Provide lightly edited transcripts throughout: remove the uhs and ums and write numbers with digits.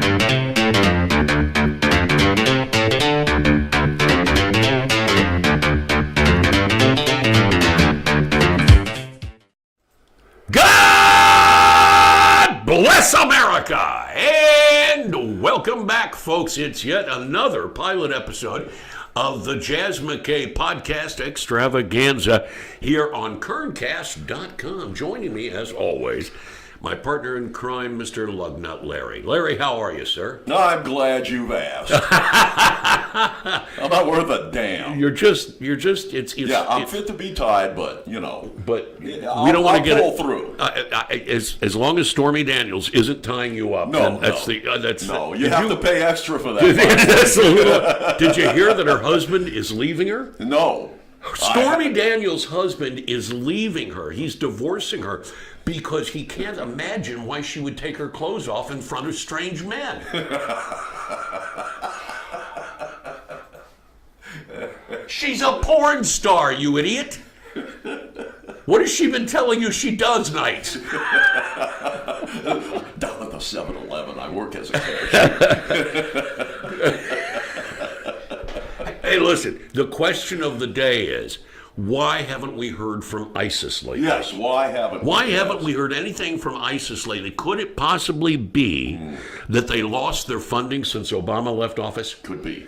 God bless America, and welcome back, folks. It's yet another pilot episode of the Jazz McKay podcast extravaganza here on kerncast.com. Joining me, as always, my partner in crime, Mr. Lugnut Larry. Larry, how are you, sir? No, I'm glad you've asked. I'm not worth a damn. I'm fit to be tied, but, you know. But we don't want to get pull through. As long as Stormy Daniels isn't tying you up. No, you have to pay extra for that. Did you hear that her husband is leaving her? No. Stormy Daniels' husband is leaving her. He's divorcing her because he can't imagine why she would take her clothes off in front of strange men. She's a porn star, you idiot. What has she been telling you she does nights? Down at the 7-Eleven, I work as a cashier. Hey, listen, the question of the day is, why haven't we heard from ISIS lately? Yes, why haven't we heard anything from ISIS lately? Could it possibly be that they lost their funding since Obama left office? Could be.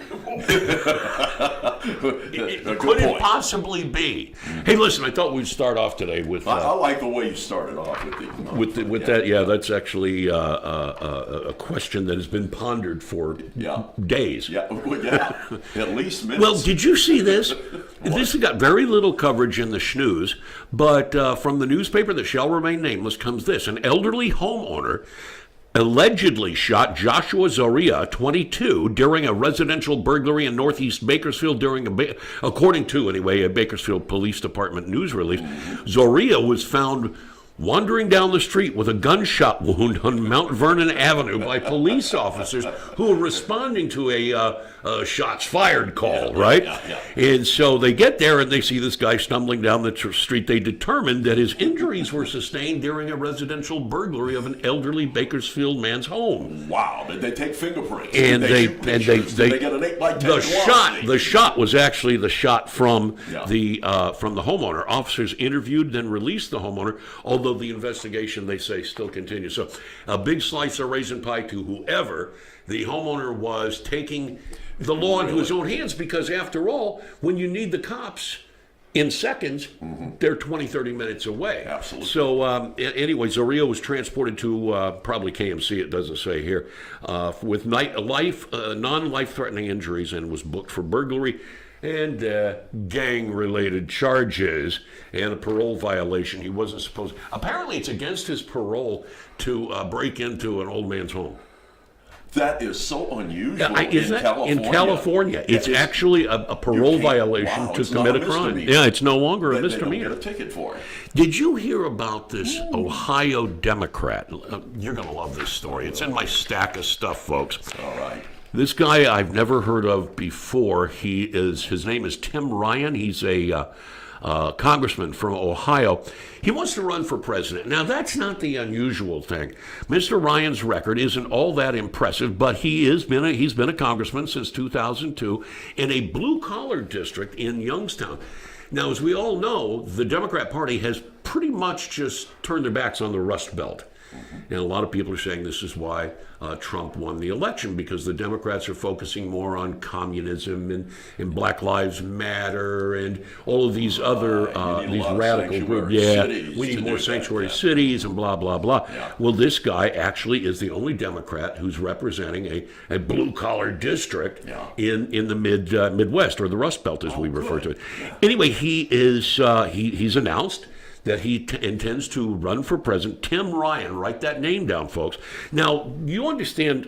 Could it possibly be? Hey, listen, I thought we'd start off today with... I like the way you started off with that. Yeah, that's actually a question that has been pondered for days. Yeah, at least minutes. Well, did you see this? This has got very little coverage in the schnews, but from the newspaper that shall remain nameless comes this. An elderly homeowner allegedly shot Joshua Zoria, 22, during a residential burglary in Northeast Bakersfield according to, a Bakersfield Police Department news release. Zoria was found wandering down the street with a gunshot wound on Mount Vernon Avenue by police officers who were responding to a shots fired call, right? And so they get there and they see this guy stumbling down the street. They determined that his injuries were sustained during a residential burglary of an elderly Bakersfield man's home. Wow! Did they take fingerprints? And they get an 8x10 the shot was actually the shot from the homeowner. Officers interviewed, then released the homeowner. Although the investigation, they say, still continues. So a big slice of raisin pie to whoever the homeowner was, taking the law into his own hands, because after all, when you need the cops in seconds, they're 20, 30 minutes away. Absolutely. So anyway, Zoria was transported to probably KMC, it doesn't say here, with non-life-threatening injuries, and was booked for burglary and gang-related charges and a parole violation. He wasn't supposed... Apparently, it's against his parole to break into an old man's home. That is so unusual in California. It's actually a parole violation to commit a crime. Yeah, it's no longer a misdemeanor. They don't get a ticket for it. Did you hear about this Ohio Democrat? You're going to love this story. It's in my stack of stuff, folks. All right. This guy I've never heard of before. His name is Tim Ryan. He's a congressman from Ohio. He wants to run for president. Now, that's not the unusual thing. Mr. Ryan's record isn't all that impressive, but he's been a congressman since 2002 in a blue-collar district in Youngstown. Now, as we all know, the Democrat Party has pretty much just turned their backs on the Rust Belt. And a lot of people are saying this is why Trump won the election, because the Democrats are focusing more on communism and Black Lives Matter and all of these other these radical groups. Yeah, we need more sanctuary cities and blah, blah, blah. Yeah. Well, this guy actually is the only Democrat who's representing a blue-collar district in the Midwest, or the Rust Belt, as we refer to it. Yeah. Anyway, he's announced that he intends to run for president. Tim Ryan, write that name down, folks. Now, you understand,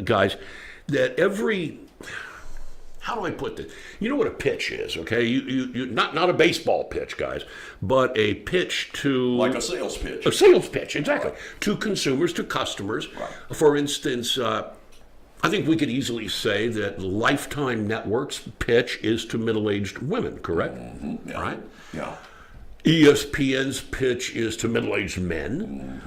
guys, that how do I put this? You know what a pitch is, okay? You not a baseball pitch, guys, but a pitch to... Like a sales pitch. A sales pitch, exactly. Right. To consumers, to customers. Right. For instance, I think we could easily say that Lifetime Network's pitch is to middle-aged women, correct? Mm-hmm. Yeah. Right? Yeah. ESPN's pitch is to middle-aged men.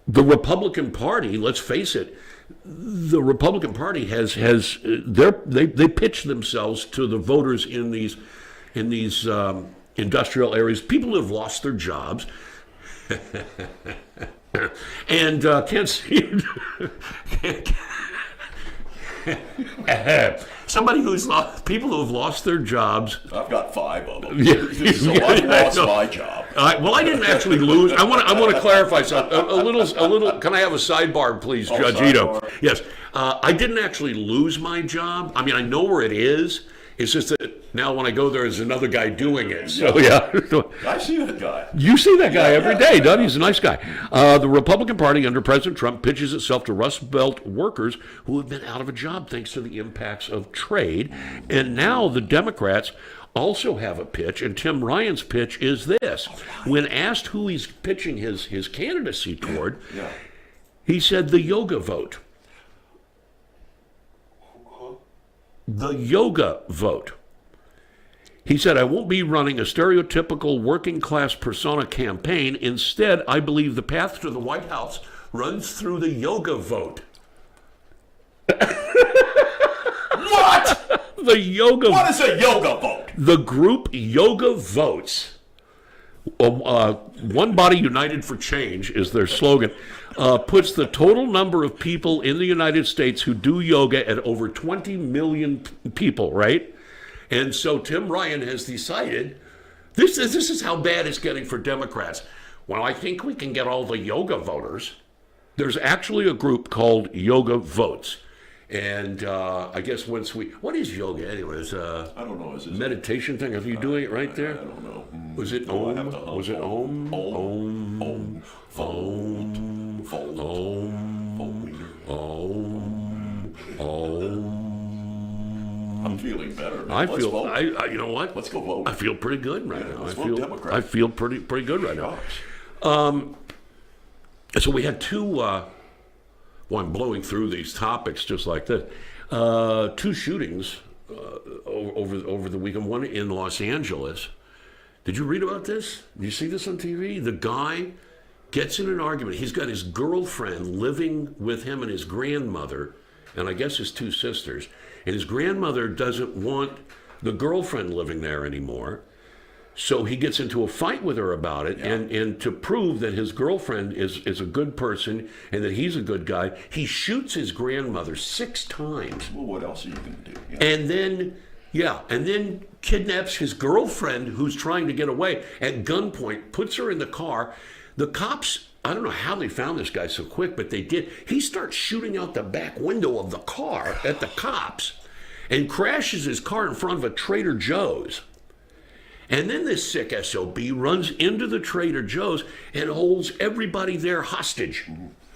the Republican Party, let's face it, the Republican Party they pitch themselves to the voters in these industrial areas, people who have lost their jobs, and can't see it. Somebody who's lost, people who have lost their jobs. I've got 5 of them. Yeah. So I've lost my job. Well, I didn't actually lose. I want to clarify something. A little. Can I have a sidebar, please, Judge Ito? Sidebar. Yes. I didn't actually lose my job. I mean, I know where it is. It's just that now when I go there, there's another guy doing it. So yeah. I see that guy. You see that guy every day, doesn't he? He's a nice guy. The Republican Party under President Trump pitches itself to Rust Belt workers who have been out of a job thanks to the impacts of trade. And now the Democrats also have a pitch, and Tim Ryan's pitch is this. When asked who he's pitching his candidacy toward, he said the yoga vote. The yoga vote. He said, I won't be running a stereotypical working class persona campaign. Instead, I believe the path to the White House runs through the yoga vote. What? The yoga. What is a yoga vote? The group Yoga Votes. One Body United for Change is their slogan. Puts the total number of people in the United States who do yoga at over 20 million people, right? And so Tim Ryan has decided this is how bad it's getting for Democrats. Well, I think we can get all the yoga voters. There's actually a group called Yoga Votes. And I guess what is yoga anyways? I don't know. Is it meditation thing? Are you doing it right there? I don't know. Was it Om? Was it Om? Om. Om. Om. I'm feeling better. I Let's feel. vote. You know what? Let's go vote. I feel pretty good right now. Let's vote Democrat. I feel pretty good right now. So we had two. Well, I'm blowing through these topics just like this. 2 shootings over the weekend. One in Los Angeles. Did you read about this? Did you see this on TV? The guy gets in an argument. He's got his girlfriend living with him and his grandmother, and I guess his 2 sisters. And his grandmother doesn't want the girlfriend living there anymore. So he gets into a fight with her about it, and to prove that his girlfriend is a good person and that he's a good guy, he shoots his grandmother 6 times. Well, what else are you going to do? And then kidnaps his girlfriend who's trying to get away at gunpoint, puts her in the car. The cops, I don't know how they found this guy so quick, but they did. He starts shooting out the back window of the car at the cops and crashes his car in front of a Trader Joe's. And then this sick SOB runs into the Trader Joe's and holds everybody there hostage.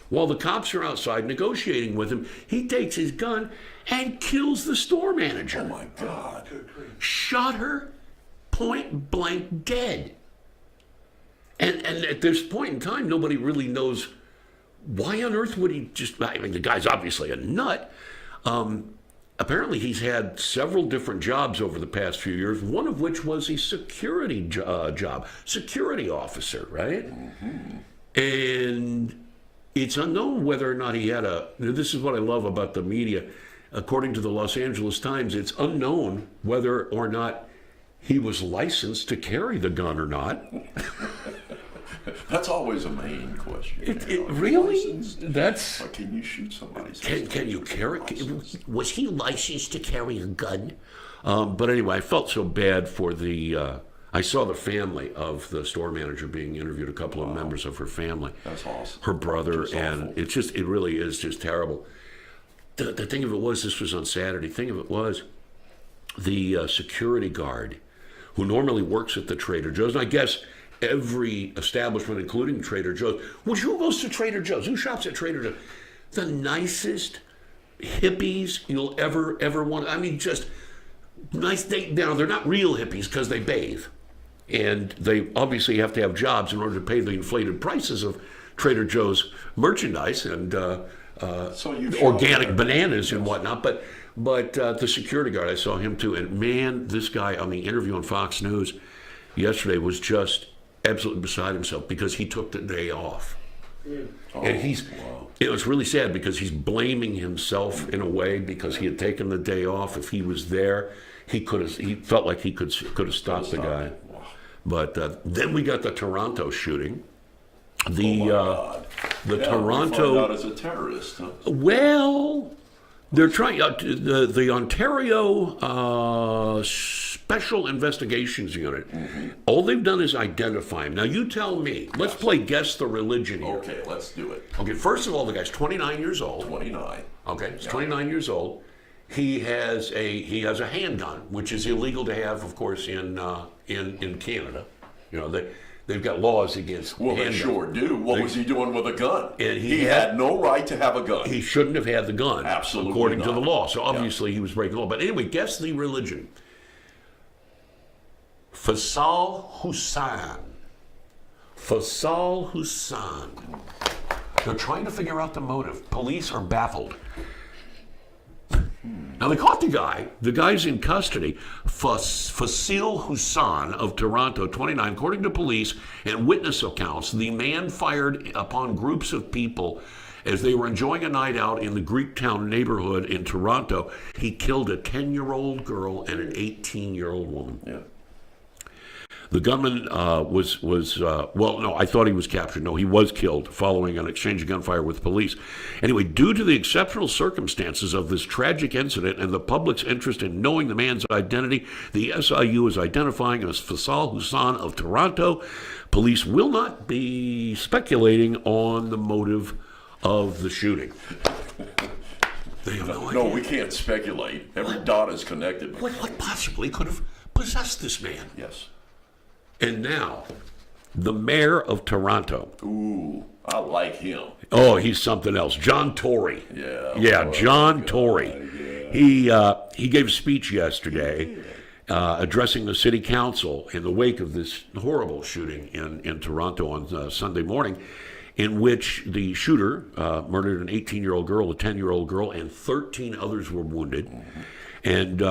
While the cops are outside negotiating with him, he takes his gun and kills the store manager. Oh, my God. Shot her point blank dead. And at this point in time, nobody really knows why on earth would he just... I mean, the guy's obviously a nut. Apparently, he's had several different jobs over the past few years, one of which was a security job, security officer, right? Mm-hmm. And it's unknown whether or not he had this is what I love about the media. According to the Los Angeles Times, it's unknown whether or not he was licensed to carry the gun or not. That's always a main question. Really? That's. Or can you shoot somebody? Can you carry? Was he licensed to carry a gun? But anyway, I felt so bad for the. I saw the family of the store manager being interviewed. A couple of members of her family. That's awesome. Her brother, and awful. It really is just terrible. The thing of it was, this was on Saturday. Thing of it was, the security guard, who normally works at the Trader Joe's, and I guess every establishment, including Trader Joe's. Who goes to Trader Joe's? Who shops at Trader Joe's? The nicest hippies you'll ever want. I mean, just nice. Now, they're not real hippies because they bathe. And they obviously have to have jobs in order to pay the inflated prices of Trader Joe's merchandise and organic bananas and whatnot. But the security guard, I saw him too. And man, this guy on the interview on Fox News yesterday was just absolutely beside himself because he took the day off. And it was really sad because he's blaming himself in a way because he had taken the day off. If he was there, he felt like he could have stopped the guy. Wow. But then we got the Toronto shooting. The Yeah, Toronto. we find out as a terrorist. Huh? Well, they're trying the Ontario Special Investigations Unit. All they've done is identify him. Now you tell me. Let's play guess the religion here. Okay, let's do it. Okay, first of all, the guy's 29 years old. 29. Okay, he's 29 years old. He has a handgun, which is illegal to have, of course, in Canada. You know, they've got laws against Well, they handguns. sure do. What was he doing with a gun? And he had no right to have a gun. He shouldn't have had the gun, Absolutely according to not. the law. So obviously he was breaking the law. But anyway, guess the religion. Faisal Hussein. Faisal Hussein. They're trying to figure out the motive. Police are baffled. Now they caught the guy. The guy's in custody. Fasil Hussein of Toronto, 29. According to police and witness accounts, the man fired upon groups of people as they were enjoying a night out in the Greektown neighborhood in Toronto. He killed a 10-year-old girl and an 18-year-old woman. Yeah. The gunman I thought he was captured. No, he was killed following an exchange of gunfire with police. Anyway, due to the exceptional circumstances of this tragic incident and the public's interest in knowing the man's identity, the SIU is identifying him as Faisal Hussein of Toronto. Police will not be speculating on the motive of the shooting. They have no idea. No, we can't speculate. Every dot is connected. What possibly could have possessed this man? Yes. And now, the mayor of Toronto. Ooh, I like him. Oh, he's something else. John Tory. Yeah. Yeah, John Tory. Yeah. He gave a speech yesterday addressing the city council in the wake of this horrible shooting in Toronto on Sunday morning, in which the shooter murdered an 18-year-old girl, a 10-year-old girl, and 13 others were wounded. And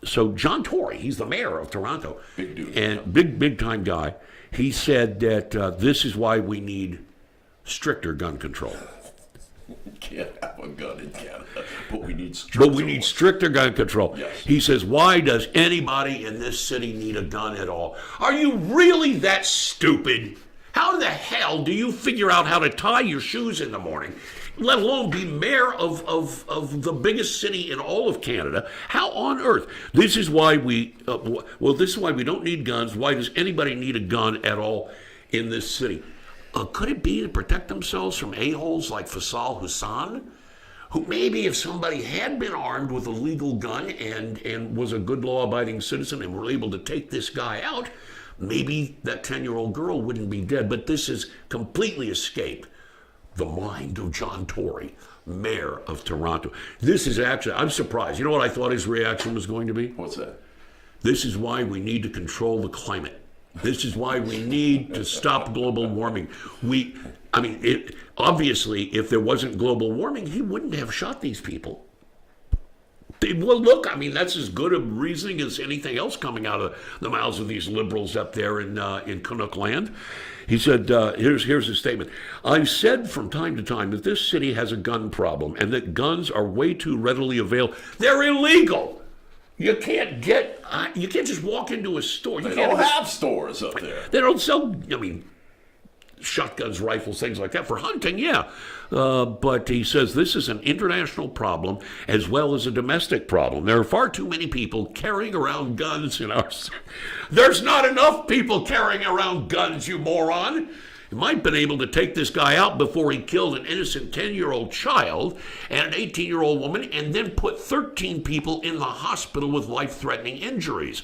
so John Tory, he's the mayor of Toronto. Big dude. And big time guy. He said that this is why we need stricter gun control. You can't have a gun in Canada, but we need stricter gun control. Yes. He says, why does anybody in this city need a gun at all? Are you really that stupid? How the hell do you figure out how to tie your shoes in the morning, let alone be mayor of the biggest city in all of Canada? How on earth? This is why we don't need guns. Why does anybody need a gun at all in this city? Could it be to protect themselves from a-holes like Faisal Hussein, who maybe if somebody had been armed with a legal gun and was a good law-abiding citizen and were able to take this guy out, maybe that 10-year-old girl wouldn't be dead. But this has completely escaped the mind of John Tory, mayor of Toronto. This is actually, I'm surprised. You know what I thought his reaction was going to be? What's that? This is why we need to control the climate. This is why we need to stop global warming. Obviously, if there wasn't global warming, he wouldn't have shot these people. Well, look, that's as good a reasoning as anything else coming out of the mouths of these liberals up there in Canuck land. He said, here's his statement. I've said from time to time that this city has a gun problem and that guns are way too readily available. They're illegal. You can't just walk into a store. They don't have stores up there. They don't sell, shotguns, rifles, things like that for hunting, yeah. But he says this is an international problem as well as a domestic problem. There are far too many people carrying around guns in our city. There's not enough people carrying around guns, you moron. You might have been able to take this guy out before he killed an innocent 10-year-old child and an 18-year-old woman and then put 13 people in the hospital with life-threatening injuries.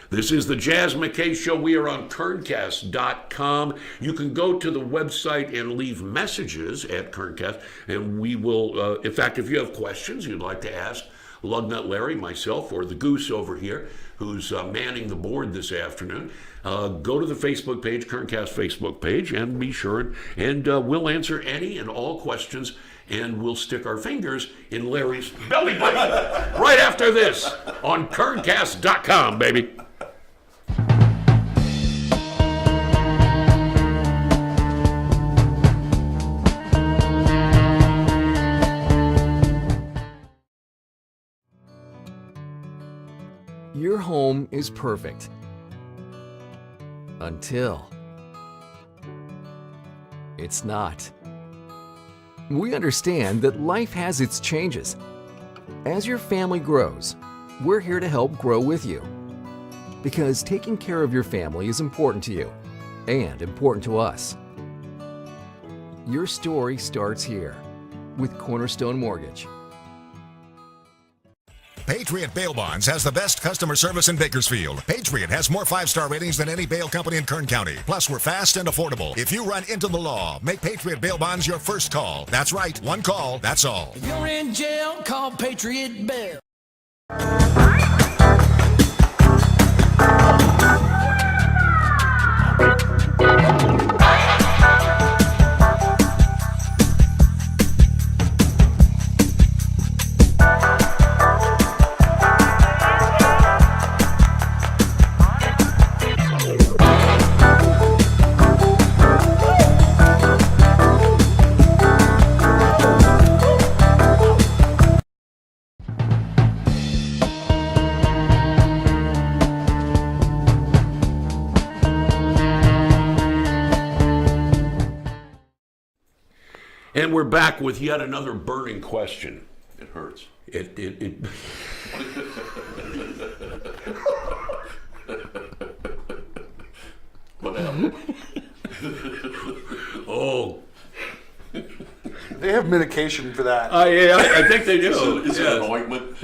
This is the Jazz McKay Show. We are on kerncast.com. You can go to the website and leave messages at Kerncast, and we will, in fact, if you have questions you'd like to ask Lugnut Larry, myself, or the Goose over here, who's manning the board this afternoon, go to the Facebook page, Kerncast Facebook page, and be sure, and we'll answer any and all questions, and we'll stick our fingers in Larry's belly button right after this on kerncast.com, baby. home is perfect. Until it's not. We understand that life has its changes. As your family grows, we're here to help grow with you. Because taking care of your family is important to you and important to us. Your story starts here with Cornerstone Mortgage. Patriot Bail Bonds has the best customer service in Bakersfield. Patriot has more 5-star ratings than any bail company in Kern County. Plus, we're fast and affordable. If you run into the law, make Patriot Bail Bonds your first call. That's right, one call, that's all. If you're in jail, call Patriot Bail. And we're back with yet another burning question. It hurts. It What happened? Oh, They have medication for that. yeah, I think they do. Is it an ointment?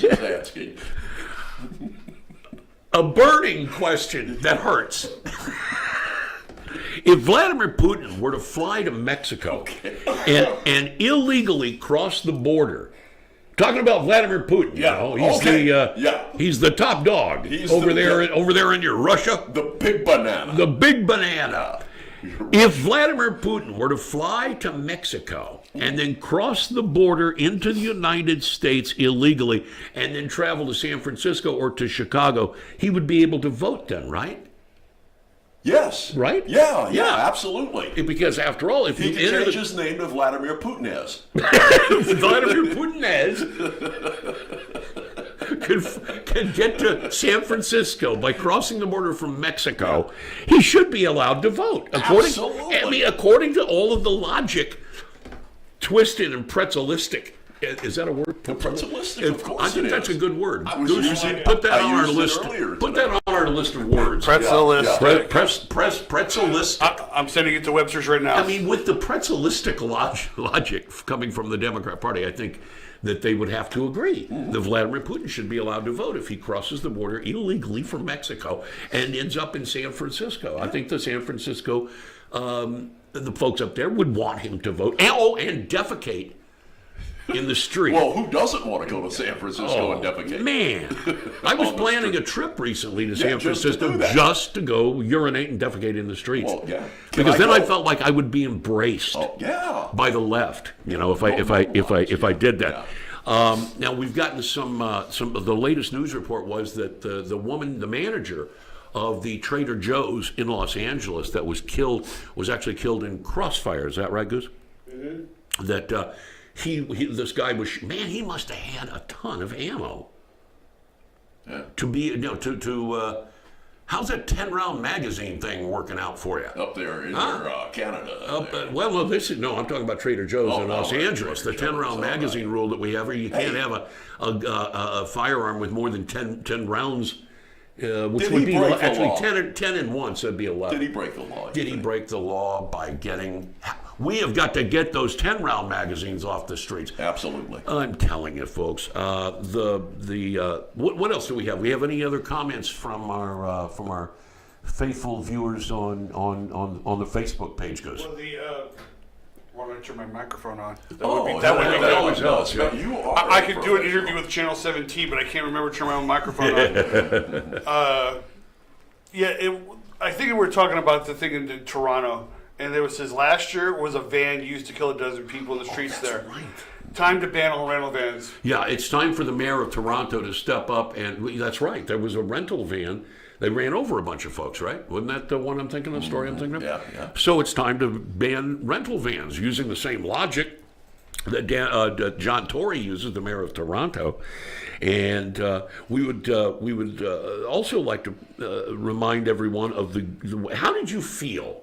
Just asking. A burning question that hurts. If Vladimir Putin were to fly to Mexico and illegally cross the border, talking about Vladimir Putin, Yeah, you know, he's okay. he's the top dog He's over the- there in your Russia, The big banana. the big banana. If Vladimir Putin were to fly to Mexico and then cross the border into the United States illegally and then travel to San Francisco or to Chicago, he would be able to vote then, right? Yes. Right? Yeah, Yeah. absolutely. Because after all, if He you can enter change the his name to Vladimir Putinez. Vladimir Putinez can get to San Francisco by crossing the border from Mexico, he should be allowed to vote. Absolutely. I mean, according to all of the logic, twisted and pretzelistic. Is that a word? Pretzelistic, of course I think it that's is. a good word. I was using it. Put that I on our used it list. earlier Put today. that on our list of words. Pretzelistic. Pretzelistic. I'm sending it to Webster's right now. I mean, with the pretzelistic logic coming from the Democrat Party, I think that they would have to agree that Vladimir Putin should be allowed to vote if he crosses the border illegally from Mexico and ends up in San Francisco. I think the San Francisco, the folks up there would want him to vote. And defecate in the street. Well, who doesn't want to go to San Francisco and defecate? Man, I was On the planning street. a trip recently to San just to Francisco do that. just to go urinate and defecate in the streets. Well, yeah. Because Can then I I go? felt like I would be embraced Oh, yeah. by the left. You know, if I did that. Now we've gotten some of the latest news report was that the woman, the manager of the Trader Joe's in Los Angeles that was killed was actually killed in crossfire. Is that right, Goose? Mm-hmm. That this guy was, man, he must have had a ton of ammo. Yeah. To be, you know, how's that 10-round magazine thing working out for you? Up there in your Canada. Well, no, I'm talking about Trader Joe's Oh, in Los right, Angeles. The Trader 10-round Joe's, magazine rule that we have, you can't have a firearm with more than 10 rounds, which Did would he be break the actually law? 10 and 1, so it'd be 11. Did he break the law? Did he break the law by getting? We have got to get those 10-round magazines off the streets. Absolutely. I'm telling you, folks. What else do we have? We have any other comments from our faithful viewers on the Facebook page, Goes? Well, why don't I turn my microphone on? That That always helps. yeah. You are I could do an interview with Channel 17, but I can't remember to turn my own microphone on. I think we were talking about the thing in Toronto, and there was last year was a van used to kill a dozen people in the streets there. Right. Time to ban all rental vans. Yeah, it's time for the mayor of Toronto to step up, and that's right. There was a rental van. They ran over a bunch of folks, right? Wasn't that the one I'm thinking of, story I'm thinking of? Yeah. So it's time to ban rental vans using the same logic that John Tory uses, the mayor of Toronto. And we would also like to remind everyone of how did you feel,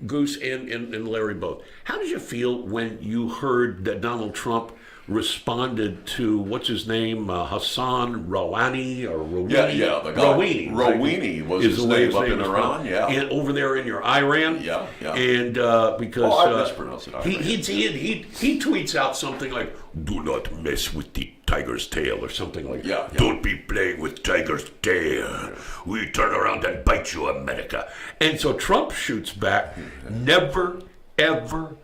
Goose and Larry both, how did you feel when you heard that Donald Trump responded to, what's his name, Hassan Rouhani or Rouhani? Yeah, the guy. Rouhani. Rouhani was Is his the way name up in Iran, yeah. And over there in your Iran. Yeah. And because I mispronounced it. he tweets out something like, "Do not mess with the tiger's tail," or something like, Yeah. "Don't be playing with tiger's tail. We turn around and bite you, America." And so Trump shoots back, "Never, ever,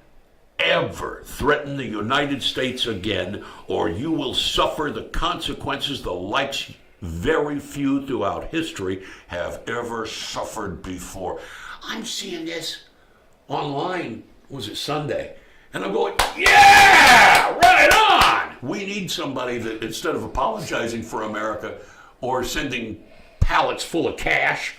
ever threaten the United States again, or you will suffer the consequences the likes very few throughout history have ever suffered before." I'm seeing this online, was it Sunday? And I'm going, yeah, right on! We need somebody that, instead of apologizing for America or sending pallets full of cash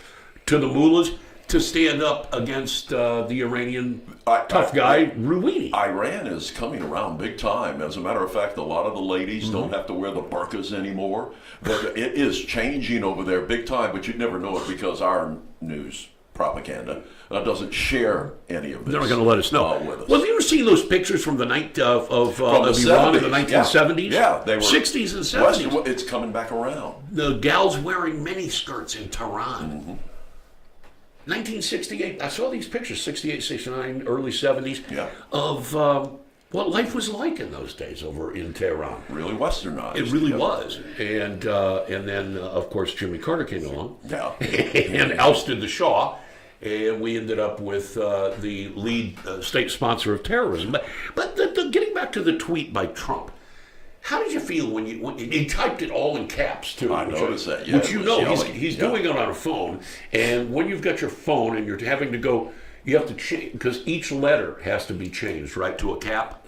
to the mullahs, to stand up against the Iranian tough guy, Rouhani. Iran is coming around big time. As a matter of fact, a lot of the ladies don't have to wear the burqas anymore. It is changing over there big time, but you'd never know it because our news propaganda doesn't share any of this. They're not going to let us know. With us. Well, have you ever seen those pictures from the night of Iran in the 1970s? Yeah, they were 60s and 70s. It's coming back around. The gals wearing miniskirts in Tehran. Mm-hmm. 1968, I saw these pictures, 68, 69, early 70s, Yeah. of what life was like in those days over in Tehran. Really westernized. It really was. And then, of course, Jimmy Carter came along Yeah. and ousted the Shah, and we ended up with the lead state sponsor of terrorism. But getting back to the tweet by Trump, how did you feel when he typed it all in caps too? I noticed that. Yeah, which it was he's yelling. doing it on a phone, and when you've got your phone and you're having to go, you have to change because each letter has to be changed right to a cap.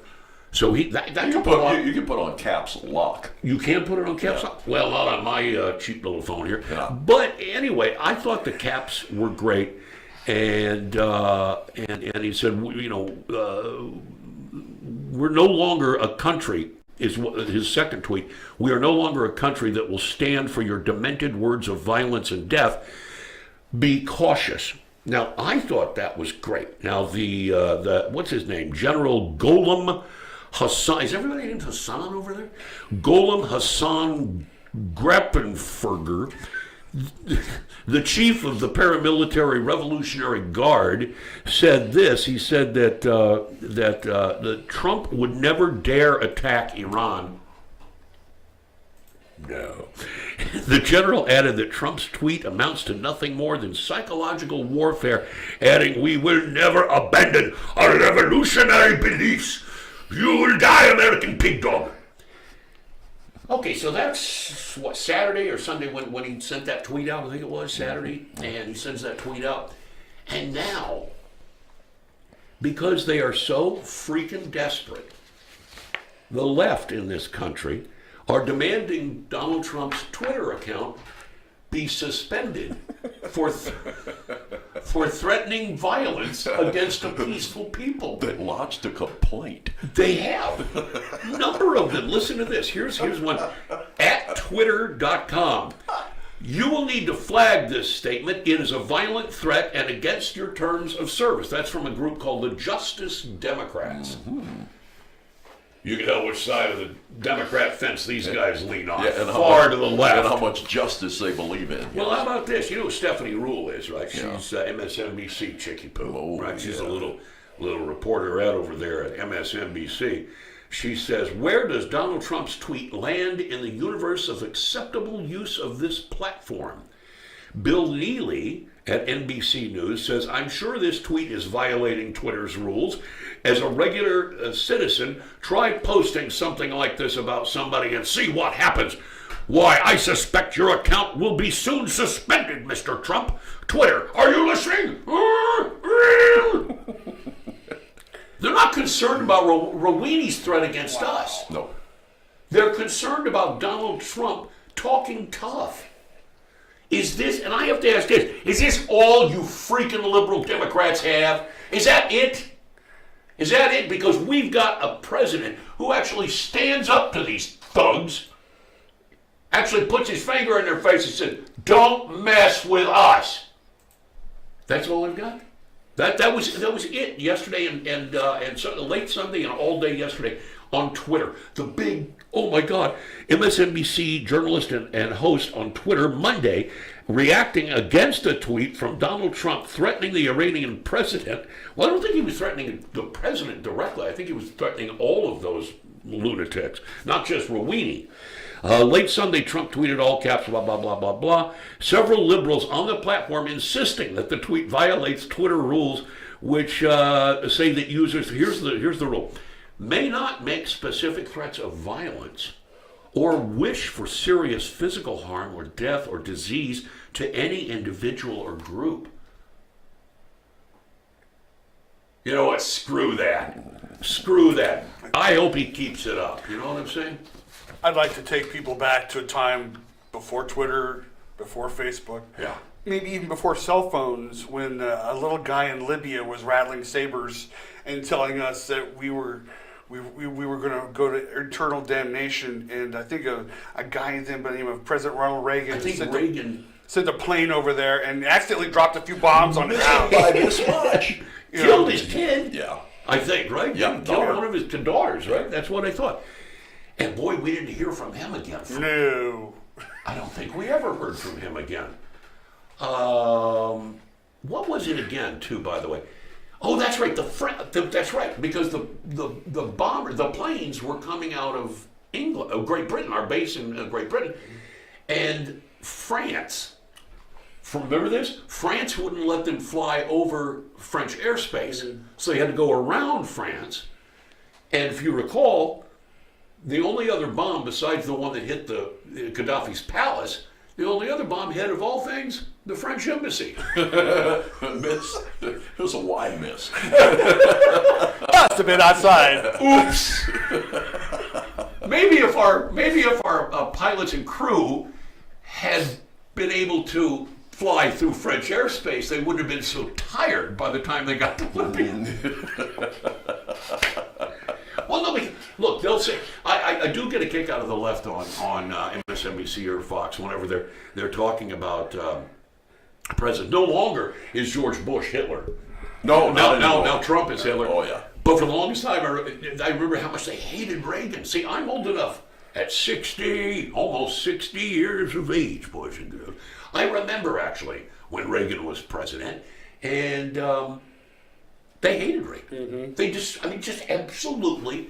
So You can put on caps lock. you can put it on caps Yeah. lock? Well, not on my cheap little phone here. Yeah. But anyway, I thought the caps were great, and he said, we're no longer a country. Is his second tweet. We are no longer a country that will stand for your demented words of violence and death. Be cautious. Now, I thought that was great. Now, the what's his name? General Golem Hassan. Is everybody named Hassan over there? Golem Hassan Grappenferger, the chief of the paramilitary Revolutionary Guard, said this. He said that Trump would never dare attack Iran. No. The general added that Trump's tweet amounts to nothing more than psychological warfare, adding, "We will never abandon our revolutionary beliefs. You will die, American pig dog." Okay, so that's, what, Saturday or Sunday when he sent that tweet out? I think it was Saturday. And he sends that tweet out. And now, because they are so freaking desperate, the left in this country are demanding Donald Trump's Twitter account be suspended for threatening violence against a peaceful people. They lodged a complaint. They have. A number of them. Listen to this. Here's one. At twitter.com. You will need to flag this statement. It is a violent threat and against your terms of service. That's from a group called the Justice Democrats. Mm-hmm. You can tell which side of the Democrat fence these guys lean on. And far to the left. And how much justice they believe in. Well, how about this? You know who Stephanie Rule is, right? Yeah. She's MSNBC Chicky Poo, right? She's yeah. a little reporter out over there at MSNBC. She says, where does Donald Trump's tweet land in the universe of acceptable use of this platform? Bill Neely at NBC News says, I'm sure this tweet is violating Twitter's rules. As a regular citizen, try posting something like this about somebody and see what happens. Why, I suspect your account will be soon suspended, Mr. Trump. Twitter, are you listening? They're not concerned about Rouhani's threat against us. No. They're concerned about Donald Trump talking tough. Is this, and I have to ask this, is this all you freaking liberal Democrats have? Is that it? Is that it? Because we've got a president who actually stands up to these thugs, actually puts his finger in their face and says, "Don't mess with us." That's all I've got. That was it yesterday and so, late Sunday and all day yesterday on Twitter. The big, oh my God, MSNBC journalist and host on Twitter Monday reacting against a tweet from Donald Trump threatening the Iranian president. Well, I don't think he was threatening the president directly. I think he was threatening all of those lunatics, not just Rouhani. Late Sunday, Trump tweeted all caps, blah, blah, blah, blah, blah. Several liberals on the platform insisting that the tweet violates Twitter rules, which say that users, here's the rule, may not make specific threats of violence or wish for serious physical harm or death or disease to any individual or group. You know what? Screw that. Screw that. I hope he keeps it up. You know what I'm saying? I'd like to take people back to a time before Twitter, before Facebook. Yeah. Maybe even before cell phones, when a little guy in Libya was rattling sabers and telling us that we were going to go to eternal damnation. And I think a guy then by the name of President Ronald Reagan. I think Reagan sent a plane over there and accidentally dropped a few bombs on his house. By this much. killed his kid. Yeah. I think, right? Yeah, Killed daughter. one of his daughters, right? That's what I thought. And boy, we didn't hear from him again. No. I don't think we ever heard from him again. What was it again, too, by the way? Oh, that's right. That's right, because the planes were coming out of England, Great Britain, our base in Great Britain, and France. Remember this? France wouldn't let them fly over French airspace, so they had to go around France. And if you recall, the only other bomb besides the one that hit the Gaddafi's palace, the only other bomb hit, of all things, the French embassy. Miss. It was a wide miss. Must have been outside. Oops. Maybe if our pilots and crew had been able to fly through French airspace, they wouldn't have been so tired by the time they got to Libya. Well, no, look, they'll say, I do get a kick out of the left on MSNBC or Fox whenever they're talking about president. No longer is George Bush Hitler. No, now Trump is Hitler. Oh, yeah. But for the longest time, I remember how much they hated Reagan. See, I'm old enough at 60, almost 60 years of age, boys and girls. I remember, actually, when Reagan was president, and they hated Reagan. Mm-hmm. They just absolutely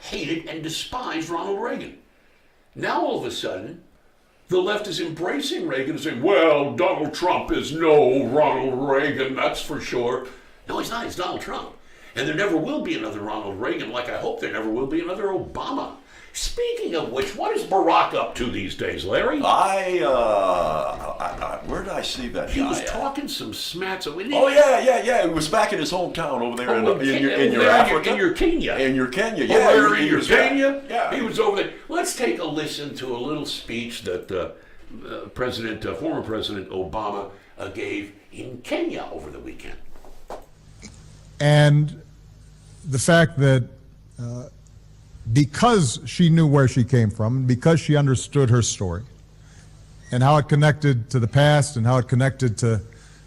hated and despised Ronald Reagan. Now, all of a sudden, the left is embracing Reagan and saying, well, Donald Trump is no Ronald Reagan, that's for sure. No, he's not. He's Donald Trump. And there never will be another Ronald Reagan, like I hope there never will be another Obama. Speaking of which, what is Barack up to these days, Larry? Where did I see that He guy was at? talking some smacks. Oh, yeah. It was back in his hometown over there in your Africa. In your Kenya. In your Kenya, Yeah, yeah. in your Kenya. Yeah. He was over there. Let's take a listen to a little speech that former President Obama gave in Kenya over the weekend. And the fact that because she knew where she came from, and because she understood her story, and how it connected to the past and how it connected to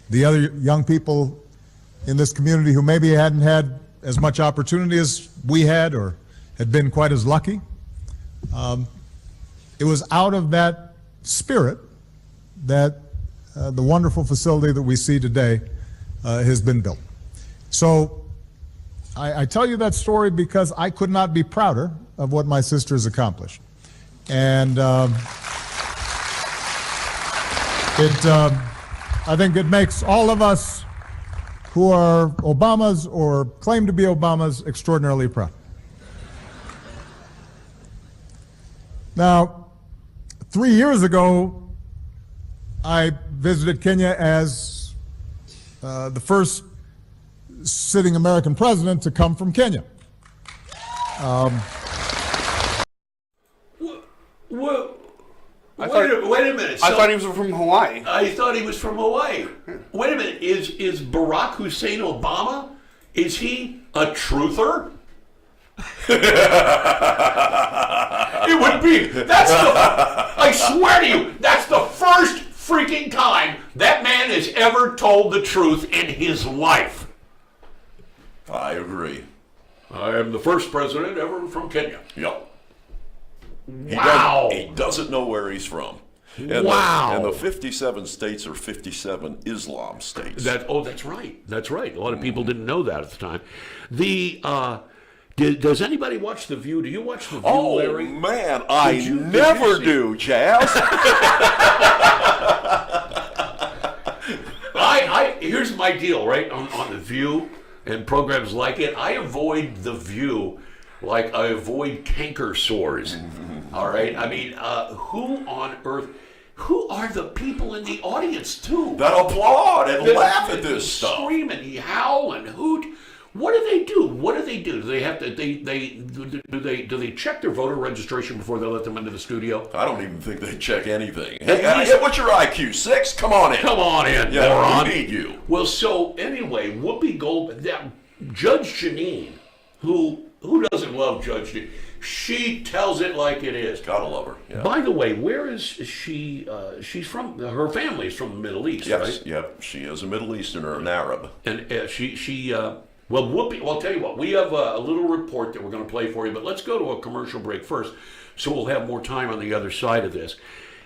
the other young people in this community who maybe hadn't had as much opportunity as we had or had been quite as lucky, it was out of that spirit that the wonderful facility that we see today has been built. So I tell you that story because I could not be prouder of what my sister has accomplished. And I think it makes all of us who are Obamas or claim to be Obamas extraordinarily proud. Now, 3 years ago, I visited Kenya as the first sitting American president to come from Kenya. Wait a minute. I thought he was from Hawaii. I thought he was from Hawaii. Wait a minute. Is Barack Hussein Obama, is he a truther? It would be. I swear to you, that's the first freaking time that man has ever told the truth in his life. I agree. I am the first president ever from Kenya. Yep. Wow. He doesn't know where he's from. Wow. And the 57 states are 57 Islam states. That's right. That's right. A lot of people didn't know that at the time. Does anybody watch The View? Do you watch The View, Larry? Oh, man, I never do, Jazz. Here's my deal, right? On The View and programs like it, I avoid The View like I avoid canker sores. All right? I mean, who on earth... Who are the people in the audience, too? That applaud and laugh at this stuff. Scream and howl and hoot. What do they do? What do they do? Do they have to? Do they check their voter registration before they let them into the studio? I don't even think they check anything. Hey, what's your IQ? 6? Come on in. Come on in, yeah, moron. We need you. Well, so anyway, Whoopi Goldberg, Judge Jeanine, who doesn't love Judge Jeanine? She tells it like it is. Gotta love her. Yeah. By the way, where is she? She's from. Her family is from the Middle East, yes, right? Yep. She is a Middle Easterner, an Arab. And well, Whoopi, well, I'll tell you what, we have a little report that we're going to play for you, but let's go to a commercial break first, so we'll have more time on the other side of this.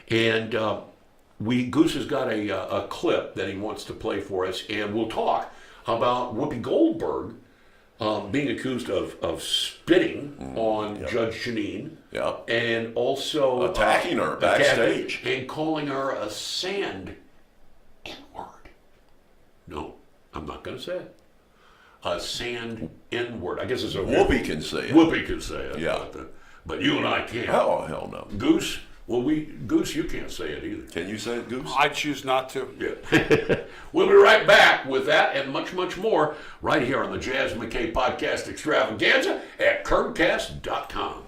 And Goose has got a clip that he wants to play for us, and we'll talk about Whoopi Goldberg being accused of spitting on Judge Jeanine, and also attacking her backstage, and calling her a sand N-word. No, I'm not going to say it. A sand N-word. I guess it's a Whoopi can say it. Whoopi can say it. Yeah. But you and I can't. Oh, hell no. Goose, Goose, you can't say it either. Can you say it, Goose? I choose not to. Yeah. We'll be right back with that and much, much more right here on the Jazz McKay Podcast Extravaganza at Curvecast.com.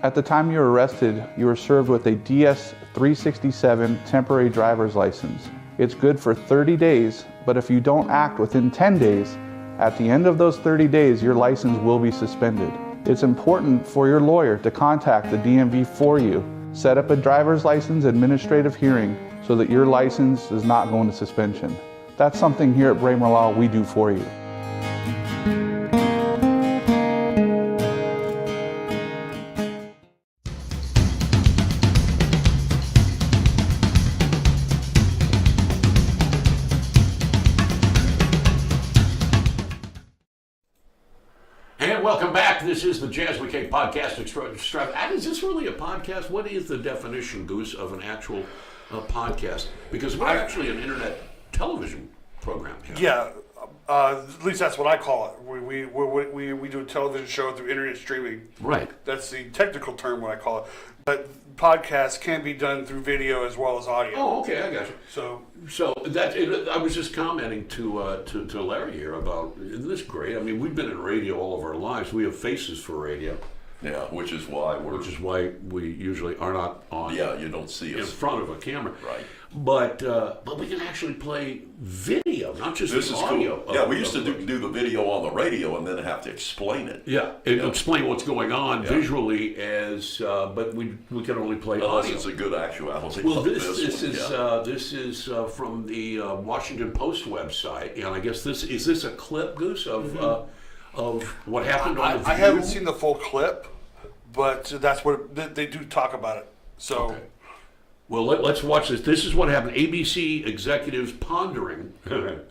At the time you were arrested, you were served with a DS-367 temporary driver's license. It's good for 30 days, but if you don't act within 10 days, at the end of those 30 days, your license will be suspended. It's important for your lawyer to contact the DMV for you. Set up a driver's license administrative hearing so that your license is not going to suspension. That's something here at Braemar Law we do for you. Welcome back. This is the Jazz McKay Podcast Extravaganza. Is this really a podcast? What is the definition, Goose, of an actual podcast? Because we're actually an internet television program here. Yeah, at least that's what I call it. We do a television show through internet streaming. Right. That's the technical term, what I call it. But podcasts can be done through video as well as audio. Oh, okay, I got you. So that I was just commenting to Larry here about, isn't this great? I mean, we've been in radio all of our lives. We have faces for radio. Yeah, which is why we usually are not on. Yeah, you don't see us in front of a camera. Right. But we can actually play video, not just audio. Cool. Yeah, we used to do the video on the radio and then have to explain it. Yeah, explain what's going on visually but we can only play audio. It's a good actuality. Well, this is from the Washington Post website, and I guess is this a clip, Goose, of what happened on The View? I haven't seen the full clip, but that's what they do talk about it. So. Okay. Well, let's watch this. This is what happened. ABC executives pondering whether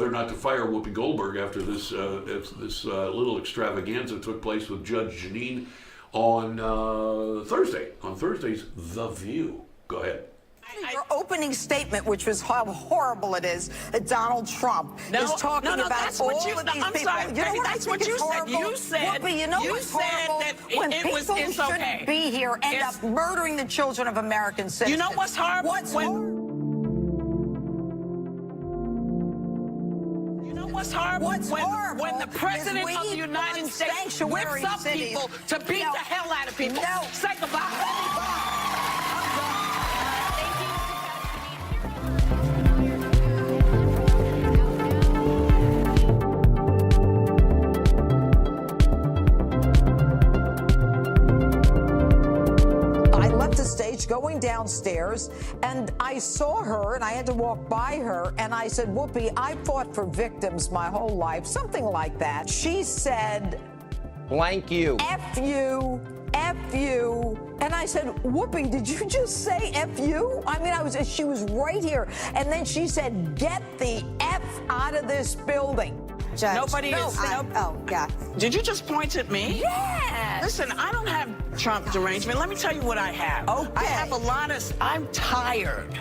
or not to fire Whoopi Goldberg after this little extravaganza took place with Judge Jeanine on Thursday. On Thursday's The View. Go ahead. Your opening statement, which was how horrible it is, that Donald Trump is talking about that's all what you, of these I'm people. sorry, You know what that's I what think you is said. horrible? You said, Whoopi, you know you what's said horrible? that When it people was, who it's shouldn't okay. be here end up murdering the children of American citizens. You know what's horrible? What's What's horrible? What's horrible when the president is of the we United fund States sanctuary whips up cities. people to beat No. the hell out of people. No. Say goodbye. I left the stage going downstairs, and I saw her, and I had to walk by her, and I said, Whoopi, I fought for victims my whole life, something like that. She said, blank you. F you, F you. And I said, Whoopi, did you just say F you? I mean, she was right here. And then she said, get the F out of this building. Judge. Nobody is. Oh, yeah. Did you just point at me? Yes. Listen, I don't have Trump derangement. Let me tell you what I have. Okay. I have I'm tired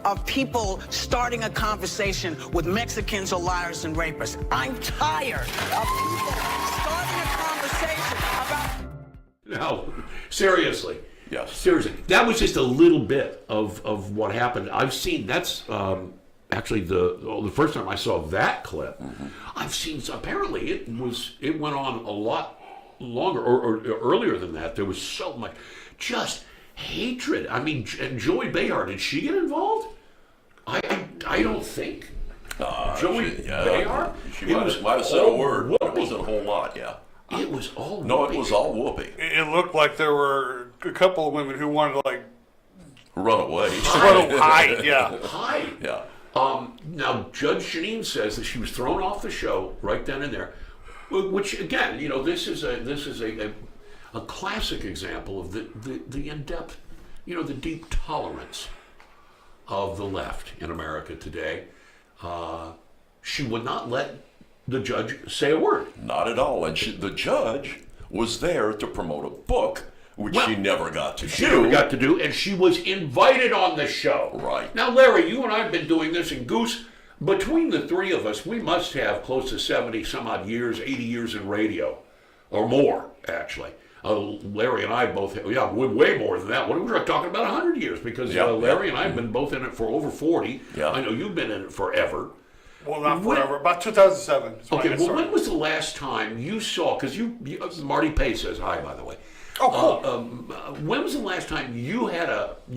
of people starting a conversation with Mexicans or liars and rapists. I'm tired of people starting a conversation about... Now, seriously. Yes. Seriously. That was just a little bit of what happened. I've seen, that's actually the first time I saw that clip. Mm-hmm. I've seen, apparently it went on a lot longer or earlier than that. There was so much just hatred. I mean, and Joey Behar, did she get involved? I don't think. Joey Behar? She might have said a word, but it wasn't a whole lot, yeah. It was all No, Whoopi. it was all Whoopi. It looked like there were a couple of women who wanted to Run away. hide. Yeah. Hi. Yeah. Now, Judge Jeanine says that she was thrown off the show right then and there, which again, this is a classic example of the in-depth, the deep tolerance of the left in America today. She would not let the judge say a word. Not at all. And the judge was there to promote a book, which she never got to do. She never got to do, and she was invited on the show. Right. Now, Larry, you and I have been doing this, and Goose, between the three of us, we must have close to 70 some odd years, 80 years in radio, or more, actually. Larry and I both, way more than that. We're talking about 100 years, because Larry and I have been both in it for over 40. Yeah. I know you've been in it forever. Well, not forever. About 2007. Okay, well, when was the last time you saw, because Marty Pay says hi, by the way. Oh, cool. When was the last time you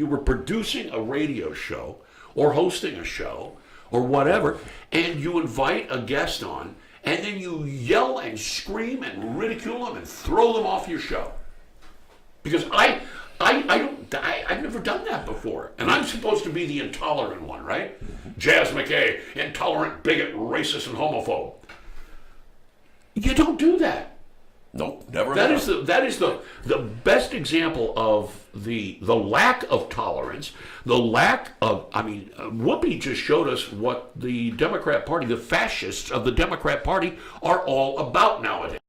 were producing a radio show or hosting a show or whatever, and you invite a guest on, and then you yell and scream and ridicule them and throw them off your show? Because I've never done that before, and I'm supposed to be the intolerant one, right? Jazz McKay, intolerant, bigot, racist, and homophobe. You don't do that. Nope, never. That is the best example of the lack of tolerance, the lack of. I mean, Whoopi just showed us what the Democrat Party, the fascists of the Democrat Party, are all about nowadays.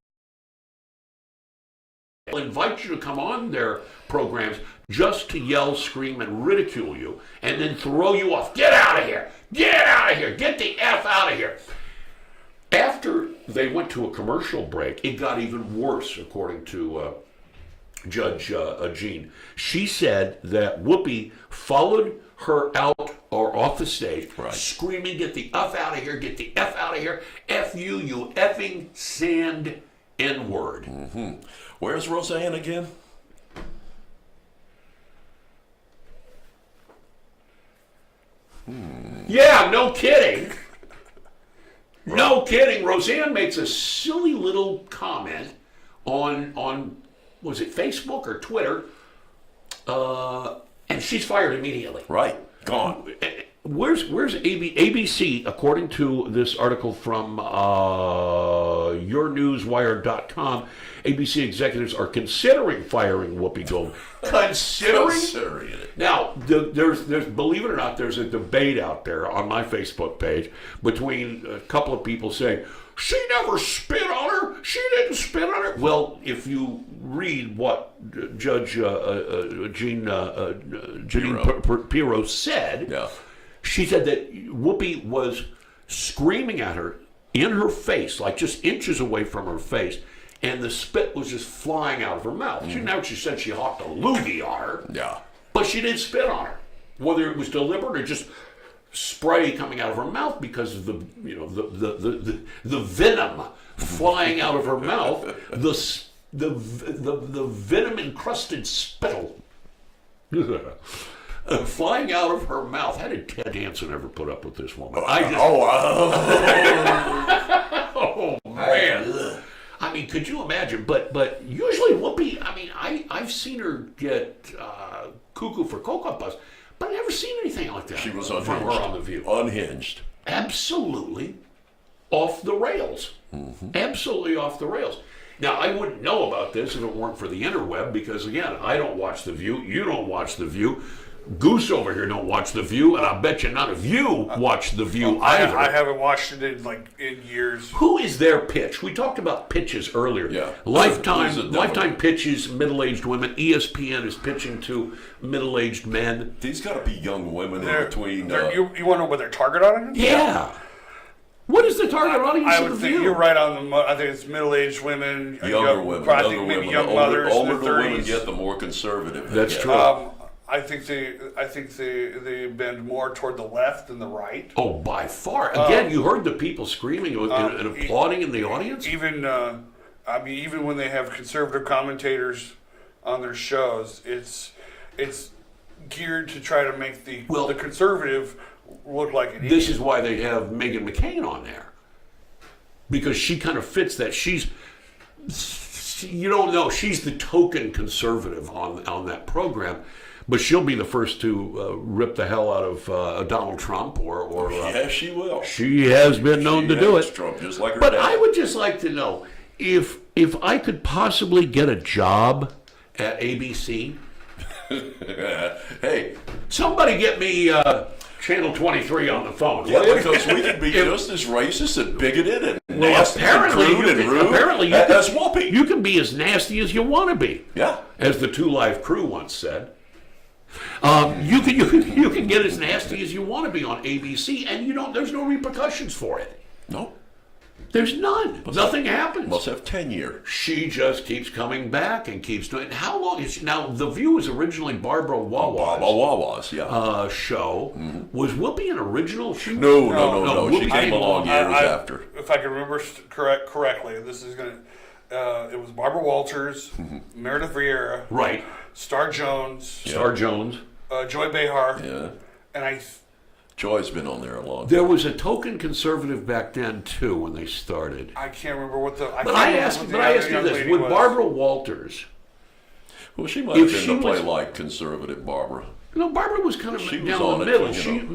They'll invite you to come on their programs just to yell, scream, and ridicule you, and then throw you off. Get out of here! Get out of here! Get the F out of here! After they went to a commercial break, it got even worse, according to Judge Jean. She said that Whoopi followed her out or off the stage, screaming, get the F out of here, get the F out of here, F you, you effing sand N-word. Mm-hmm. Where's Roseanne again? Yeah, no kidding. No kidding. Roseanne makes a silly little comment on was it Facebook or Twitter, and she's fired immediately. Right, gone. Where's ABC? According to this article from yournewswire.com, ABC executives are considering firing Whoopi Goldberg. Considering it. Now, there's believe it or not, there's a debate out there on my Facebook page between a couple of people saying, she never spit on her. She didn't spit on her. Well, if you read what Judge Jeanine Pirro said, she said that Whoopi was screaming at her in her face, like just inches away from her face, and the spit was just flying out of her mouth. She said she hawked a loogie on her, but she didn't spit on her. Whether it was deliberate or just spray coming out of her mouth because of the venom flying out of her mouth, the venom encrusted spittle flying out of her mouth. How did Ted Danson ever put up with this woman? Oh man! I mean, could you imagine? But usually Whoopi, I mean, I've seen her get cuckoo for Cocoa Puffs, but I've never seen anything like that. She was from unhinged. her on The View. Unhinged. Absolutely off the rails. Absolutely off the rails. Now, I wouldn't know about this if it weren't for the interweb, because again, I don't watch The View. You don't watch The View. Goose over here don't watch The View, and I bet you none of you watch The View either. I haven't watched it in years. Who is their pitch? We talked about pitches earlier. Yeah. Lifetime pitches middle-aged women. ESPN is pitching to middle-aged men. These got to be young women in between. You want to know what their target audience is? Yeah. What is the target audience I of would The think View? you're right on the. I think it's middle-aged women, Younger women. I think maybe young mothers. Older in the their women 30s. get, the more conservative they That's get. true. I think they bend more toward the left than the right. Oh, by far. Again, you heard the people screaming and applauding in the audience? Even when they have conservative commentators on their shows, it's geared to try to make the conservative look like an idiot. This is why they have Meghan McCain on there. Because she kind of fits that. You don't know, she's the token conservative on that program. But she'll be the first to rip the hell out of Donald Trump, or yes, she will. She has been known to do it. Trump, just like her But dad. I would just like to know if I could possibly get a job at ABC. Hey, somebody get me Channel 23 on the phone. Yeah, because we can be just as racist and bigoted and nasty apparently and crude and rude as Whoopi. You can be as nasty as you want to be. Yeah. As the Two Live Crew once said. You can get as nasty as you want to be on ABC, and there's no repercussions for it. No. There's none. Nothing happens. Must have tenure. She just keeps coming back and keeps doing it. How long is she? Now, The View was originally Barbara Wawa's show. Mm-hmm. Was Whoopi an original? No. She came along years after. If I can remember correctly, this is going to... it was Barbara Walters, Meredith Vieira. Right. Star Jones. Joy Behar. Yeah. And Joy's been on there a long time. There was a token conservative back then too when they started. I can't remember what the. I asked you this: would Barbara Walters? Well, she might have been to play like conservative Barbara. Barbara was kind of down the middle.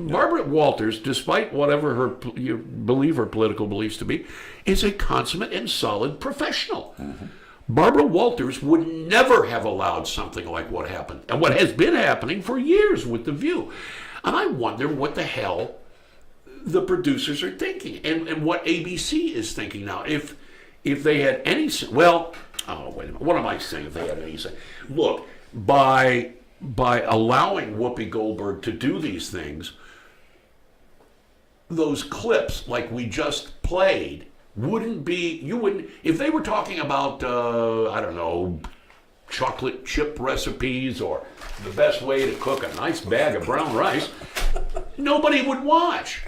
Barbara Walters, despite whatever you believe her political beliefs to be, is a consummate and solid professional. Mm-hmm. Barbara Walters would never have allowed something like what happened, and what has been happening for years with The View. And I wonder what the hell the producers are thinking, and what ABC is thinking now. If they had any, wait a minute, what am I saying? If they had any say, look, by allowing Whoopi Goldberg to do these things, those clips like we just played wouldn't if they were talking about I don't know, chocolate chip recipes or the best way to cook a nice bag of brown rice, nobody would watch.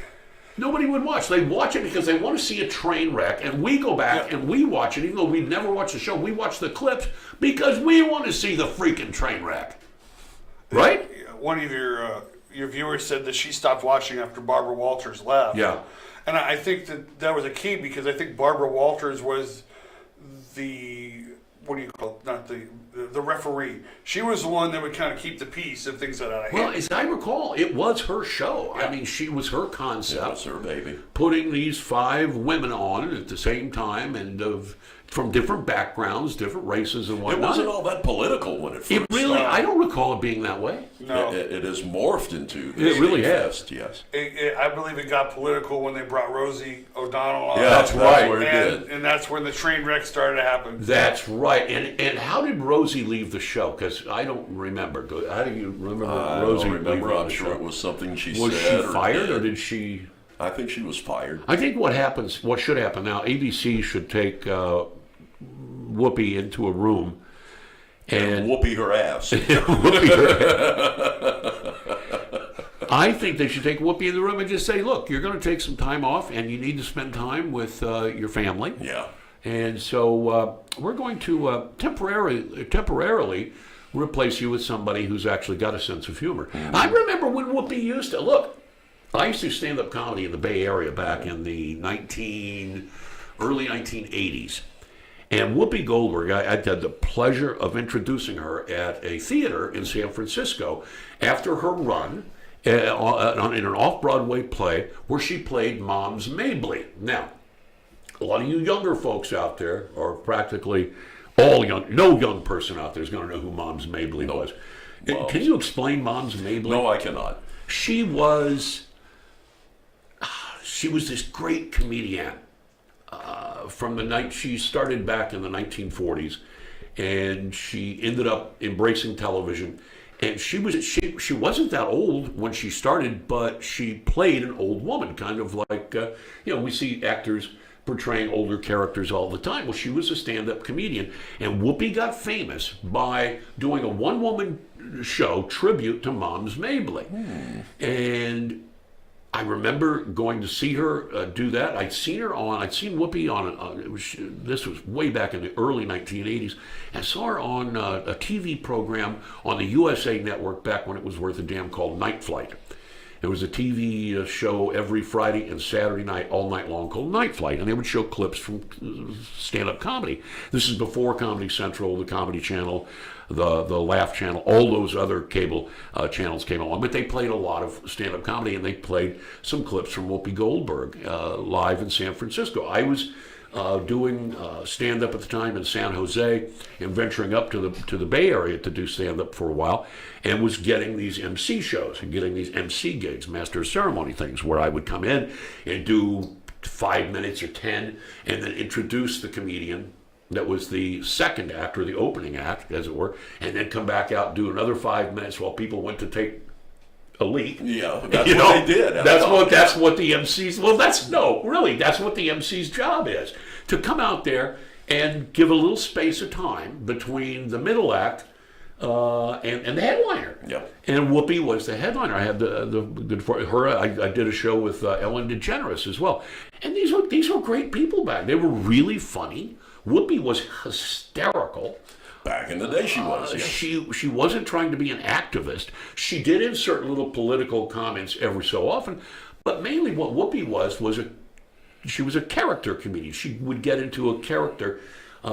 Nobody would watch. They watch it because they want to see a train wreck, and we go back and we watch it, even though we've never watched the show. We watch the clips because we want to see the freaking train wreck. Right? One of your viewers said that she stopped watching after Barbara Walters left. Yeah. And I think that was a key, because I think Barbara Walters was the, what do you call it? Not the the referee. She was the one that would kind of keep the peace if things got out of hand. Well, as I recall, it was her show. Yeah. I mean, she was her concept. That was her baby. Putting these 5 women on at the same time and from different backgrounds, different races and It whatnot. wasn't all that political when it first It really, started. I don't recall it being that way. No. It has morphed into It this really big has. fest, yes. I believe it got political when they brought Rosie O'Donnell on. Yeah, that's right. and, Where it did. and that's when the train wreck started to happen. That's right. And how did Rosie leave the show? Because I don't remember. How do you remember I Rosie don't remember. leaving I'm the sure show? it was something she Was said. she fired or did she? I think she was fired. I think what should happen now, ABC should take Whoopi into a room and Whoopee her ass. Whoopi her. I think they should take Whoopi in the room and just say, look, you're going to take some time off and you need to spend time with your family. Yeah. And so we're going to temporarily replace you with somebody who's actually got a sense of humor. Mm-hmm. I remember when Whoopi used to, look, I used to stand-up comedy in the Bay Area back in the early 1980s. And Whoopi Goldberg, I had the pleasure of introducing her at a theater in San Francisco after her run in an off-Broadway play where she played Moms Mabley. Now, a lot of you younger folks out there, or practically all young, no young person out there is going to know who Moms Mabley was. Well, Can you explain Moms Mabley? No, I cannot. She was this great comedian from the night she started back in the 1940s, and she ended up embracing television. And she wasn't that old when she started, but she played an old woman, kind of like we see actors portraying older characters all the time. Well, she was a stand-up comedian, and Whoopi got famous by doing a one-woman show tribute to Moms Mabley. And I remember going to see her do that. I'd seen Whoopi on this was way back in the early 1980s. I saw her on a TV program on the USA Network back when it was worth a damn, called Night Flight. It was a TV show every Friday and Saturday night, all night long, called Night Flight, and they would show clips from stand-up comedy. This is before Comedy Central, the Comedy Channel, the Laugh Channel, all those other cable channels came along. But they played a lot of stand-up comedy, and they played some clips from Whoopi Goldberg live in San Francisco. I was doing stand-up at the time in San Jose and venturing up to the Bay Area to do stand-up for a while, and was getting these MC shows and getting these MC gigs, Master of Ceremony things, where I would come in and do 5 minutes or 10 and then introduce the comedian that was the second act or the opening act, as it were, and then come back out and do another 5 minutes while people went to take a leak. Yeah, that's what they did. That's what the MC's. Well, that's what the MC's job is, to come out there and give a little space of time between the middle act and the headliner. Yeah. And Whoopi was the headliner. I had I did a show with Ellen DeGeneres as well, and these were great people back. They were really funny. Whoopi was hysterical. Back in the day, she was. Yes. She wasn't trying to be an activist. She did insert little political comments every so often, but mainly what Whoopi she was a character comedian. She would get into a character.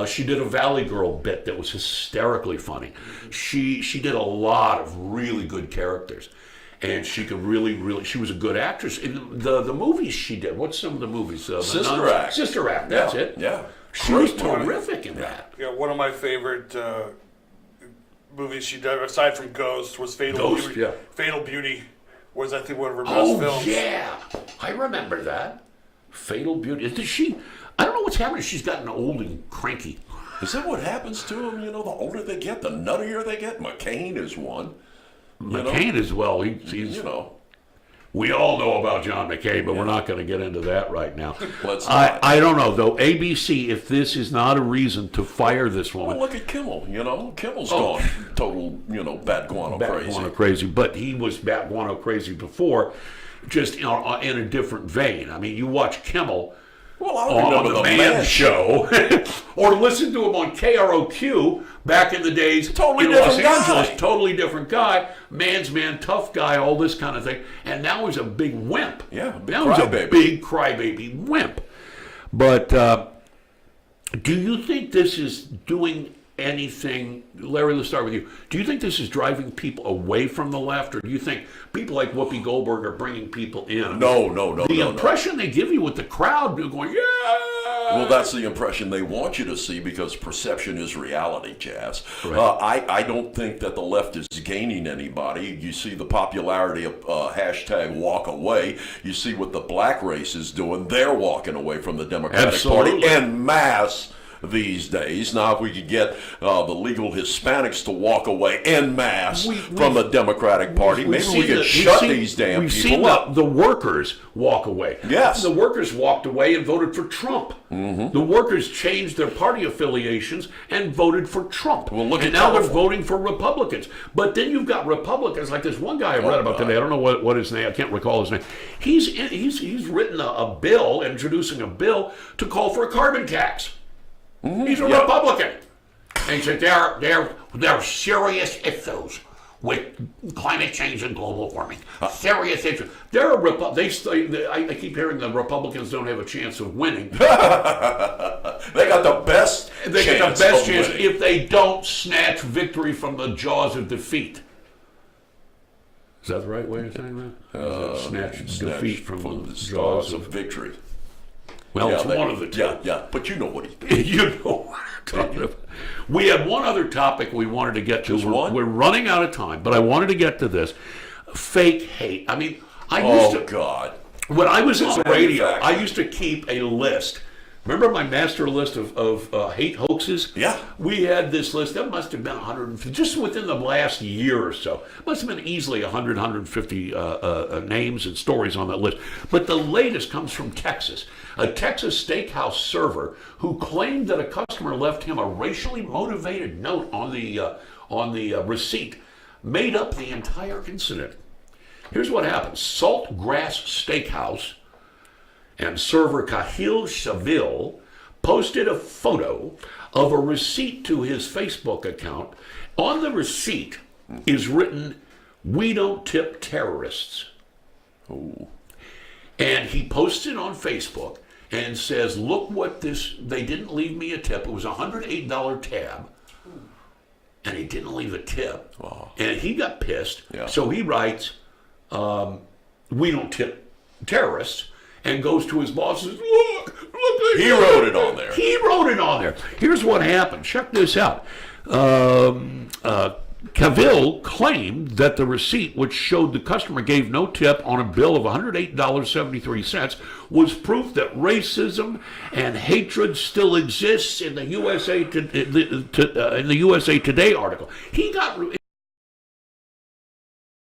She did a Valley Girl bit that was hysterically funny. She did a lot of really good characters, and she could really she was a good actress. In the movies she did, what's some of the movies? Sister Act. Sister Act. That's it. Yeah. She was terrific in that. Yeah, one of my favorite movies she did, aside from Ghost, was Fatal Beauty. Yeah. Fatal Beauty was, I think, one of her best films. Oh, yeah. I remember that. Fatal Beauty. I don't know what's happening. She's gotten old and cranky. Is that what happens to them? The older they get, the nuttier they get. McCain is one. McCain as well. He's we all know about John McKay, but we're not going to get into that right now. Let's not. I don't know, though. ABC, if this is not a reason to fire this woman. Well, look at Kimmel. Kimmel's gone total, bat guano crazy. Guano crazy, but he was bat guano crazy before, just in a different vein. I mean, you watch Kimmel on the Man Show, or listen to him on KROQ back in the days in Los Angeles. Totally different guy, man's man, tough guy, all this kind of thing. And now he's a big wimp. Yeah, now he's a big crybaby wimp. But do you think this is doing anything, Larry, let's start with you. Do you think this is driving people away from the left, or do you think people like Whoopi Goldberg are bringing people in? No. The impression they give you with the crowd going, yeah. Well, that's the impression they want you to see because perception is reality, Jazz. Right. I don't think that the left is gaining anybody. You see the popularity of hashtag walk away. You see what the black race is doing. They're walking away from the Democratic Party en masse these days. Now, if we could get the legal Hispanics to walk away en masse from the Democratic Party, maybe we could shut these damn people up. The workers walk away. Yes. The workers walked away and voted for Trump. Mm-hmm. The workers changed their party affiliations and voted for Trump. Well, look and at now they're California. voting for Republicans. But then you've got Republicans, like this one guy I read about today. I don't know what his name, I can't recall his name. He's written a bill, introducing a bill to call for a carbon tax. Mm-hmm. He's a Republican. And he said there are serious issues with climate change and global warming. Serious issues. I keep hearing the Republicans don't have a chance of winning. They got the best chance if they don't snatch victory from the jaws of defeat. Is that the right way of saying that? Snatch defeat from the jaws of victory. Well, it's one of the two. Yeah, but you know what he's doing. You know what I'm talking about. We had one other topic we wanted to get to. We're running out of time, but I wanted to get to this. Fake hate. I mean, God. When I was on radio, I used to keep a list. Remember my master list of hate hoaxes? Yeah. We had this list. That must have been 150, just within the last year or so. Must have been easily 100, 150 names and stories on that list. But the latest comes from Texas. A Texas steakhouse server who claimed that a customer left him a racially motivated note on the receipt made up the entire incident. Here's what happened. Saltgrass Steakhouse and server Kahil Seville posted a photo of a receipt to his Facebook account. On the receipt is written, "We don't tip terrorists." Oh. And he posted on Facebook and says, look what this, they didn't leave me a tip. It was a $108 tab. And he didn't leave a tip. Wow. And he got pissed. Yeah. So he writes, "We don't tip terrorists," and goes to his boss and says, look. He wrote it on there. He wrote it on there. Here's what happened. Check this out. Cavill claimed that the receipt, which showed the customer gave no tip on a bill of $108.73, was proof that racism and hatred still exists in the USA in the USA Today article. He got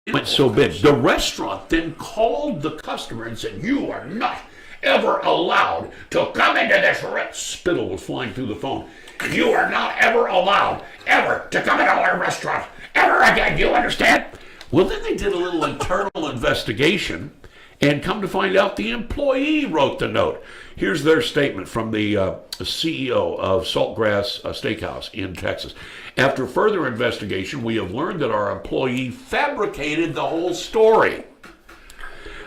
it went so big. The restaurant then called the customer and said, "You are not ever allowed to come into this restaurant." Spittle was flying through the phone. "You are not ever allowed ever to come into our restaurant ever again. You understand?" Well, then they did a little internal investigation and come to find out the employee wrote the note. Here's their statement from the CEO of Saltgrass Steakhouse in Texas. "After further investigation, we have learned that our employee fabricated the whole story.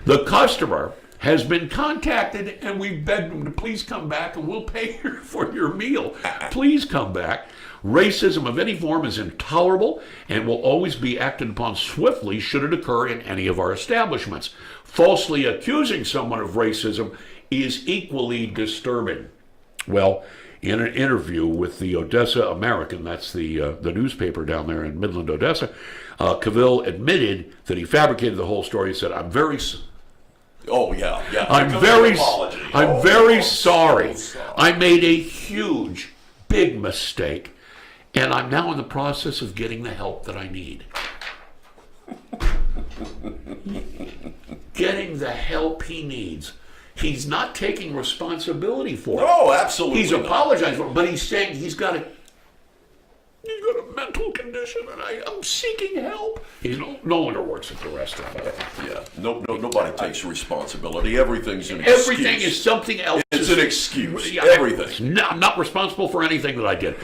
The customer has been contacted and we begged them to please come back and we'll pay for your meal. Please come back. Racism of any form is intolerable and will always be acted upon swiftly should it occur in any of our establishments. Falsely accusing someone of racism is equally disturbing." Well, in an interview with the Odessa American, that's the newspaper down there in Midland, Odessa, Cavill admitted that he fabricated the whole story. He said, I'm very very sorry. I made a huge, big mistake, and I'm now in the process of getting the help that I need." Getting the help he needs. He's not taking responsibility for it. No, absolutely He's apologizing for it, but he's saying he's got a mental condition and I'm seeking help. He's no longer works at the restaurant. Yeah, nobody takes responsibility. Everything's an excuse. Everything is something else. It's an excuse. Yeah, Everything. I'm not responsible for anything that I did.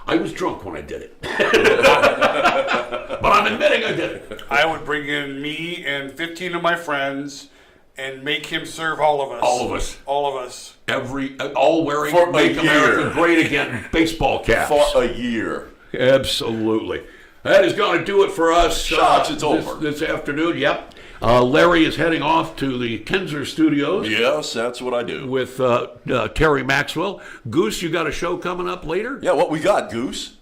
I was drunk when I did it. But I'm admitting I did it. I would bring in me and 15 of my friends and make him serve all of us. All of us. All of us. All wearing For a Make America year. Great Again baseball caps. For a year. Absolutely. That is going to do it for us. Shots, it's over. This afternoon, yep. Larry is heading off to the Kinzer Studios. Yes, that's what I do. With Terry Maxwell. Goose, you got a show coming up later? Yeah, what we got, Goose?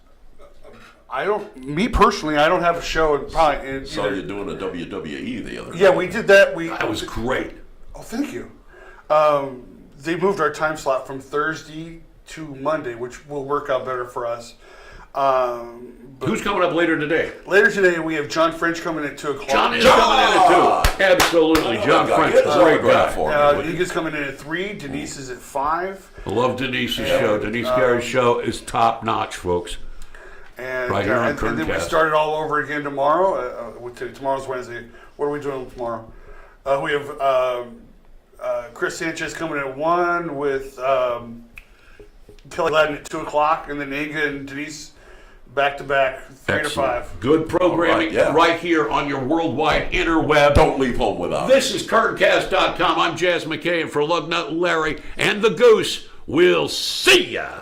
Me personally, I don't have a show in probably. Saw you doing a WWE the other day. Yeah, we did that. That was great. Oh, thank you. They moved our time slot from Thursday to Monday, which will work out better for us. Who's coming up later today? Later today, we have John French coming in at 2 o'clock. John is coming in at 2. Absolutely. John French, great guy. Nika's coming in at 3. Denise is at 5. I love Denise's show. Denise Gary's show is top notch, folks. And, right here on and then we Kerncast. started all over again tomorrow. Tomorrow's Wednesday. What are we doing tomorrow? We have Chris Sanchez coming in at 1 with Kelly Gladden at 2 o'clock, and then Inga and Denise back to back, 3 to 5. Good programming right here on your worldwide interweb. Don't leave home without. This is Kerncast.com. I'm Jazz McKay, and for Lugnut Larry and the Goose, we'll see ya.